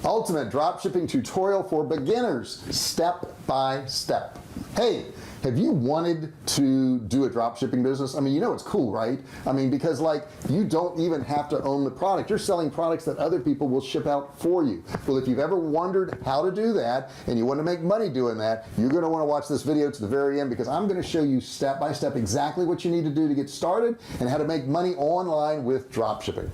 Ultimate dropshipping tutorial for beginners, step by step. Hey, have you wanted to do a dropshipping business? I mean, you know it's cool, right? I mean, because like you don't even have to own the product. You're selling products that other people will ship out for you. Well, if you've ever wondered how to do that and you want to make money doing that, you're going to want to watch this video to the very end, because I'm going to show you step by step exactly what you need to do to get started and how to make money online with dropshipping.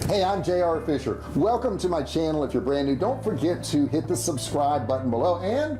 Hey, I'm JR Fisher. Welcome to my channel. If you're brand new, don't forget to hit the subscribe button below and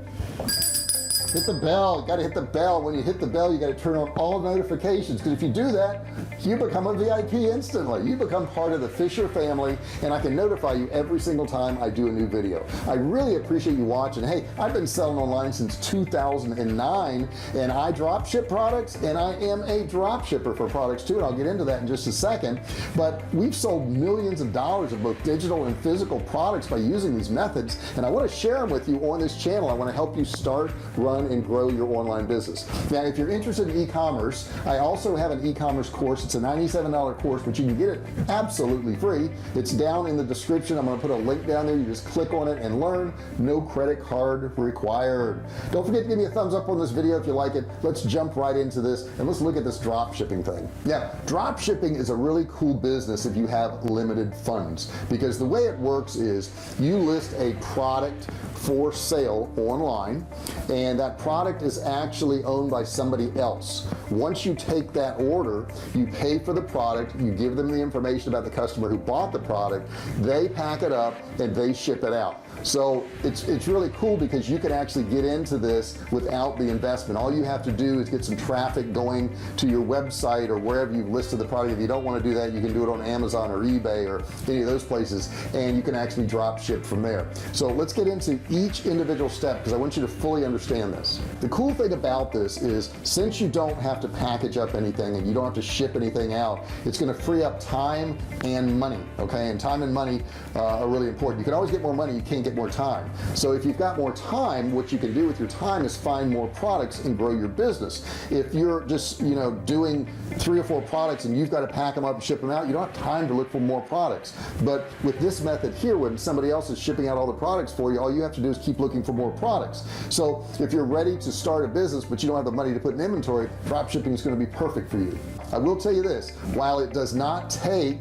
hit the bell. You got to hit the bell. When you hit the bell, you got to turn on all notifications, because if you do that, you become a VIP instantly. You become part of the Fisher family, and I can notify you every single time I do a new video. I really appreciate you watching. Hey, I've been selling online since 2009, and I drop ship products, and I am a drop shipper for products too, and I'll get into that in just a second. But we've sold millions of dollars of both digital and physical products by using these methods, and I want to share them with you on this channel. I want to help you start, run, and grow your online business. Now, if you're interested in e-commerce, I also have an e-commerce course. It's a $97 course, but you can get it absolutely free. It's down in the description. I'm going to put a link down there. You just click on it and learn. No credit card required. Don't forget to give me a thumbs up on this video if you like it. Let's jump right into this and let's look at this drop shipping thing. Yeah, drop shipping is a really cool business if you have limited funds, because the way it works is you list a product for sale online, and that product is actually owned by somebody else. Once you take that order, you pay for the product, you give them the information about the customer who bought the product, they pack it up and they ship it out. So it's really cool because you can actually get into this without the investment. All you have to do is get some traffic going to your website or wherever you've listed the product. If you don't want to do that, you can do it on Amazon or eBay or any of those places, and you can actually drop ship from there. So let's get into each individual step, because I want you to fully understand this. The cool thing about this is, since you don't have to package up anything and you don't have to ship anything out, it's going to free up time and money. Okay, and time and money are really important. You can always get more money, you can't get more time. So if you've got more time, what you can do with your time is find more products and grow your business. If you're just doing 3 or 4 products and you've got to pack them up and ship them out, you don't have time to look for more products. But with this method here, when somebody else is shipping out all the products for you, all you have to do is keep looking for more products. So if you're ready to start a business but you don't have the money to put in inventory, drop shipping is going to be perfect for you. I will tell you this, while it does not take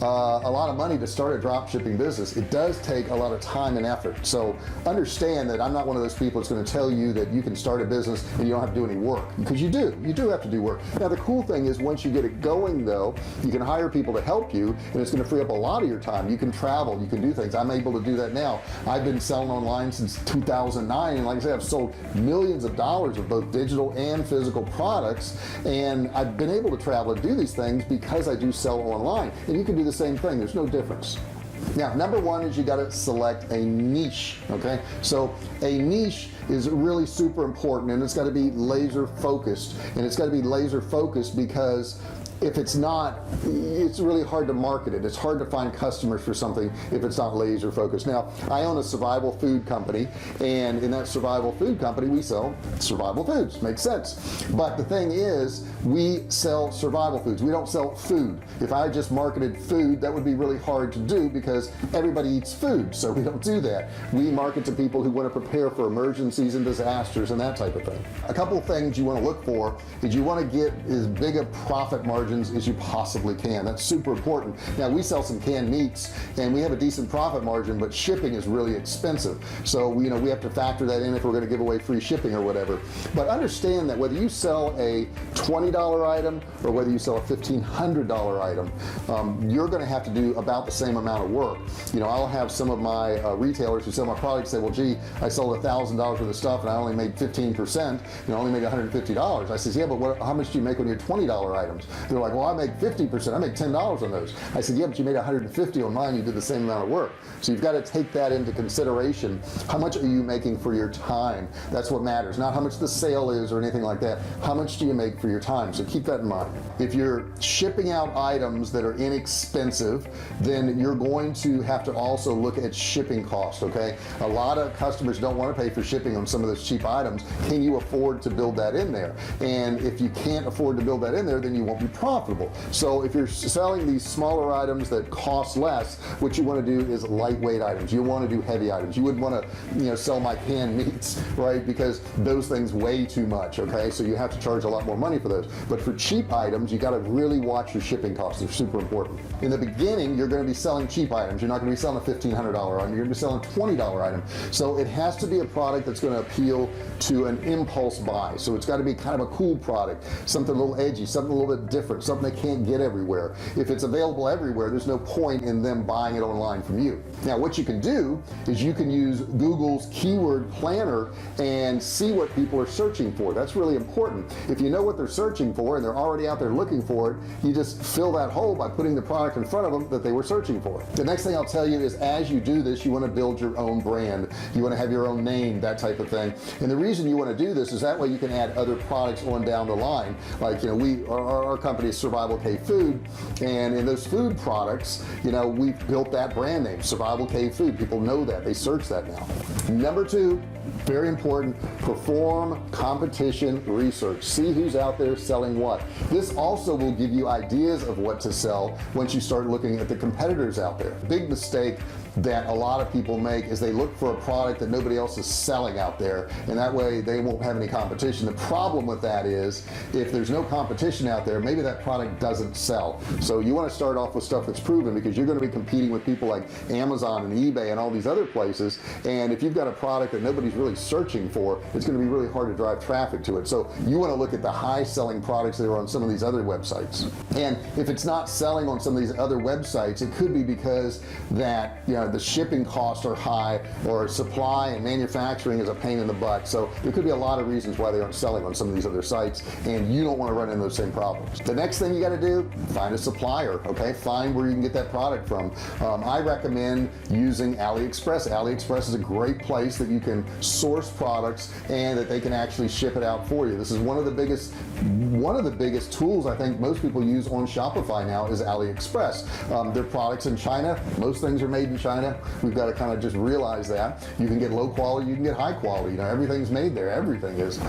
a lot of money to start a drop shipping business, it does take a lot of time and effort. So understand that I'm not one of those people that's going to tell you that you can start a business and you don't have to do any work, because you do have to do work. Now the cool thing is, once you get it going though, you can hire people to help you, and it's going to free up a lot of your time. You can travel, you can do things. I'm able to do that now. I've been selling online since 2009, and like I said, I've sold millions of dollars of both digital and physical products, and I've been able to travel and do these things because I do sell online. And you can do the same thing. There's no difference. Now, number one is you got to select a niche. Okay, so a niche is really super important, and it's got to be laser focused, and it's got to be laser focused because if it's not, it's really hard to market it. It's hard to find customers for something if it's not laser focused. Now, I own a survival food company, and in that survival food company, we sell survival foods. Makes sense. But the thing is, we sell survival foods. We don't sell food. If I just marketed food, that would be really hard to do because everybody eats food, so we don't do that. We market to people who want to prepare for emergencies and disasters and that type of thing. A couple of things you want to look for is you want to get as big a profit margin as you possibly can. That's super important. Now, we sell some canned meats and we have a decent profit margin, but shipping is really expensive. So we have to factor that in if we're going to give away free shipping or whatever. But understand that whether you sell a $20 item or whether you sell a $1,500 item, you're going to have to do about the same amount of work. I'll have some of my retailers who sell my products say, well, gee, I sold $1,000 worth of stuff and I only made 15%, I only made $150. I says, yeah, but how much do you make on your $20 items? They're like, well, I make 50%, I make $10 on those. I said, yeah, but you made 150 on mine, you did the same amount of work. So you've got to take that into consideration. How much are you making for your time? That's what matters, not how much the sale is or anything like that. How much do you make for your time? So keep that in mind. If you're shipping out items that are inexpensive, then you're going to have to also look at shipping costs, okay? A lot of customers don't want to pay for shipping on some of those cheap items. Can you afford to build that in there? And if you can't afford to build that in there, then you won't be profitable. So if you're selling these smaller items that cost less, what you want to do is lightweight items. You want to do heavy items. You wouldn't want to, sell my canned meats, right? Because those things weigh too much, okay? So you have to charge a lot more money for those. But for cheap items, you got to really watch your shipping costs. They're super important. In the beginning, you're going to be selling cheap items. You're not going to be selling a $1,500 item. You're going to be selling a $20 item. So it has to be a product that's going to appeal to an impulse buy. So it's got to be kind of a cool product, something a little edgy, something a little bit different, something they can't get everywhere. If it's available everywhere, there's no point in them buying it online from you. Now, what you can do is you can use Google's keyword planner and see what people are searching for. That's really important. If you know what they're searching for and they're already out there looking for it, you just fill that hole by putting the product in front of them that they were searching for. The next thing I'll tell you is, as you do this, you want to build your own brand. You want to have your own name, that type of thing. And the reason you want to do this is that way you can add other products on down the line. Like, our company is Survival Cave Food, and in those food products, we've built that brand name, Survival Cave Food. People know that. They search that now. Number 2, very important, perform competition research. See who's out there selling what. This also will give you ideas of what to sell once you start looking at the competitors out there. Big mistake that a lot of people make is they look for a product that nobody else is selling out there, and that way they won't have any competition. The problem with that is, if there's no competition out there, maybe that product doesn't sell. So you want to start off with stuff that's proven, because you're going to be competing with people like Amazon and eBay and all these other places, and if you've got a product that nobody's really searching for, it's going to be really hard to drive traffic to it. So you want to look at the high selling products that are on some of these other websites. And if it's not selling on some of these other websites, it could be because that the shipping costs are high, or supply and manufacturing is a pain in the butt. So there could be a lot of reasons why they aren't selling on some of these other sites, and you don't want to run into those same problems. The next thing you got to do, find a supplier, okay? Find where you can get that product from. I recommend using AliExpress. AliExpress is a great place that you can source products and that they can actually ship it out for you. This is one of the biggest tools I think most people use on Shopify now is AliExpress. Their products in China, most things are made in China. We've got to kind of just realize that. You can get low quality, you can get high quality, everything's made there, everything is.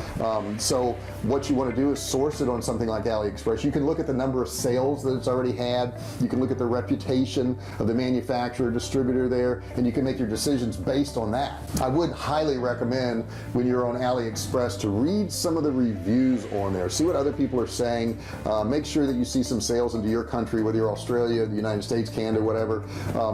So what you want to do is source it on something like AliExpress. You can look at the number of sales that it's already had, you can look at the reputation of the manufacturer, distributor there, and you can make your decisions based on that. I would highly recommend, when you're on AliExpress, to read some of the reviews on there, see what other people are saying. Make sure that you see some sales into your country, whether you're Australia, the United States, Canada, whatever.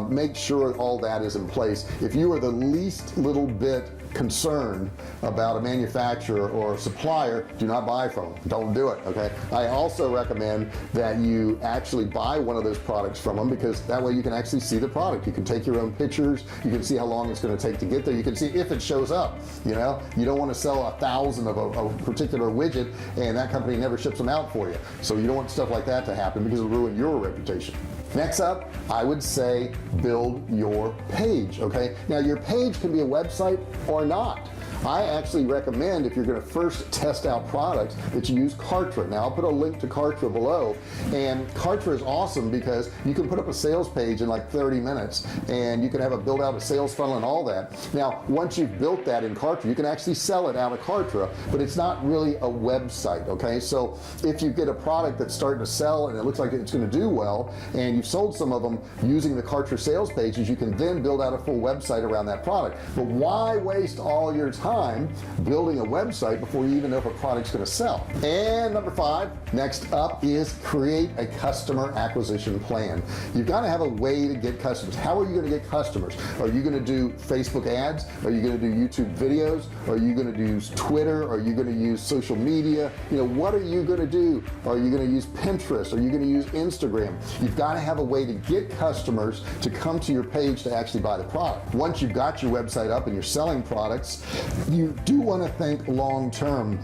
Make sure all that is in place. If you are the least little bit concerned about a manufacturer or a supplier, do not buy from them. Don't do it, okay? I also recommend that you actually buy one of those products from them, because that way you can actually see the product. You can take your own pictures, you can see how long it's going to take to get there, you can see if it shows up. You don't want to sell 1,000 of a particular widget and that company never ships them out for you. So you don't want stuff like that to happen, because it'll ruin your reputation. Next up, I would say build your page, okay? Now, your page can be a website or not. I actually recommend, if you're going to first test out products, that you use Kartra. Now, I'll put a link to Kartra below, and Kartra is awesome because you can put up a sales page in like 30 minutes, and you can have build out a sales funnel and all that. Now, once you've built that in Kartra, you can actually sell it out of Kartra, but it's not really a website, okay? So if you get a product that's starting to sell and it looks like it's going to do well, and you've sold some of them using the Kartra sales pages, you can then build out a full website around that product. But why waste all your time building a website before you even know if a product's going to sell? And number 5, next up, is create a customer acquisition plan. You've got to have a way to get customers. How are you going to get customers? Are you going to do Facebook ads? Are you going to do YouTube videos? Are you going to use Twitter? Are you going to use social media? What are you going to do? Are you going to use Pinterest? Are you going to use Instagram? You've got to have a way to get customers to come to your page to actually buy the product. Once you've got your website up and you're selling products, you do want to think long term.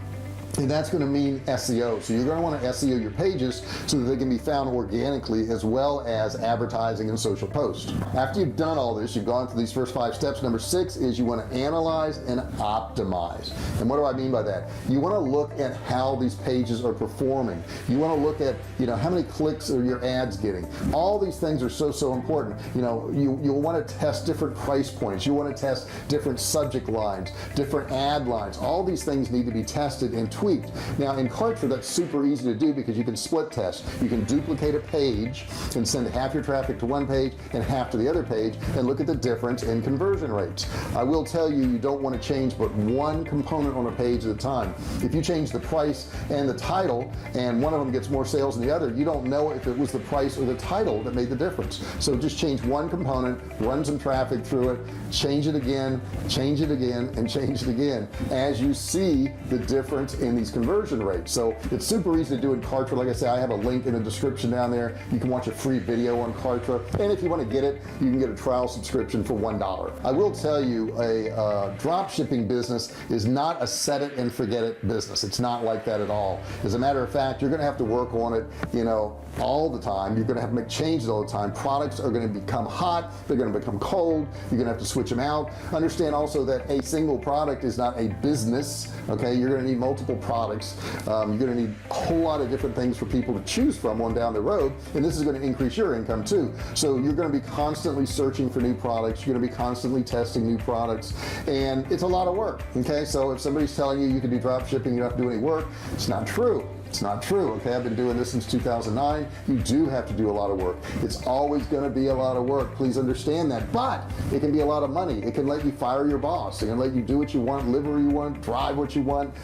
and that's going to mean SEO. So you're going to want to SEO your pages so that they can be found organically, as well as advertising and social posts. After you've done all this, you've gone through these first 5 steps. Number 6 is you want to analyze and optimize. And what do I mean by that? You want to look at how these pages are performing. You want to look at, how many clicks are your ads getting. All these things are so important. You'll want to test different price points. You want to test different subject lines, different ad lines. All these things need to be tested and tweaked. Now in Kartra, that's super easy to do because you can split test. You can duplicate a page and send half your traffic to one page and half to the other page and look at the difference in conversion rates. I will tell you, you don't want to change but one component on a page at a time. If you change the price and the title and one of them gets more sales than the other, you don't know if it was the price or the title that made the difference. So just change one component, run some traffic through it, change it again, and change it again as you see the difference in these conversion rates. So it's super easy to do in Kartra. Like I say, I have a link in the description down there. You can watch a free video on Kartra, and if you want to get it, you can get a trial subscription for $1. I will tell you, a drop shipping business is not a set it and forget it business. It's not like that at all. As a matter of fact, you're going to have to work on it all the time. You're going to have to make changes all the time. Products are going to become hot, they're going to become cold, you're going to have to switch them out. Understand also that a single product is not a business. Okay, you're going to need multiple products. You're going to need a whole lot of different things for people to choose from on down the road, and this is going to increase your income too. So you're going to be constantly searching for new products, you're going to be constantly testing new products, and it's a lot of work. Okay, so if somebody's telling you you can do drop shipping, you don't have to do any work, it's not true. It's not true. Okay, I've been doing this since 2009. You do have to do a lot of work. It's always going to be a lot of work. Please understand that. But it can be a lot of money. It can let you fire your boss. It can let you do what you want, live where you want, drive what you want.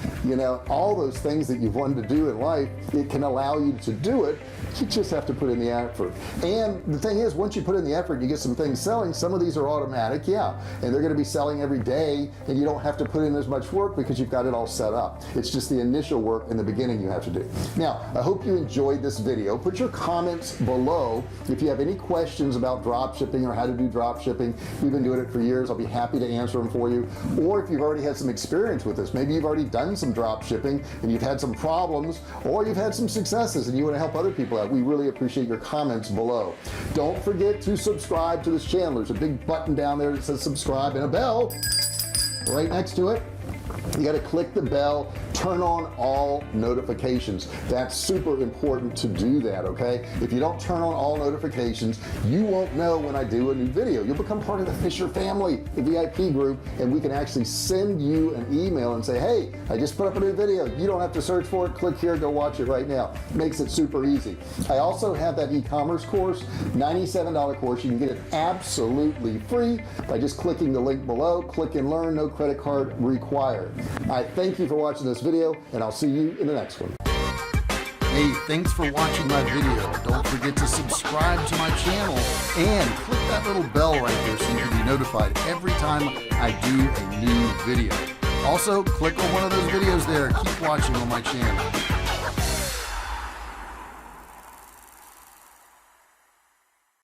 All those things that you've wanted to do in life, it can allow you to do it. You just have to put in the effort. And the thing is, once you put in the effort, you get some things selling. Some of these are automatic, yeah, and they're going to be selling every day, and you don't have to put in as much work because you've got it all set up. It's just the initial work in the beginning you have to do. Now, I hope you enjoyed this video. Put your comments below if you have any questions about drop shipping or how to do drop shipping. We've been doing it for years. I'll be happy to answer them for you. Or if you've already had some experience with this, maybe you've already done some drop shipping and you've had some problems, or you've had some successes and you want to help other people out. We really appreciate your comments below. Don't forget to subscribe to this channel. There's a big button down there that says subscribe and a bell right next to it. You got to click the bell, turn on all notifications. That's super important to do that. Okay, if you don't turn on all notifications, you won't know when I do a new video. You'll become part of the Fisher family, the VIP group, and we can actually send you an email and say, hey, I just put up a new video. You don't have to search for it. Click here, go watch it right now. Makes it super easy. I also have that e-commerce course, $97 course. You can get it absolutely free by just clicking the link below. Click and learn, no credit card required. I thank you for watching this video, and I'll see you in the next one. Hey, thanks for watching my video. Don't forget to subscribe to my channel and click that little bell right there so you can be notified every time I do a new video. Also, click on one of those videos there. Keep watching on my channel.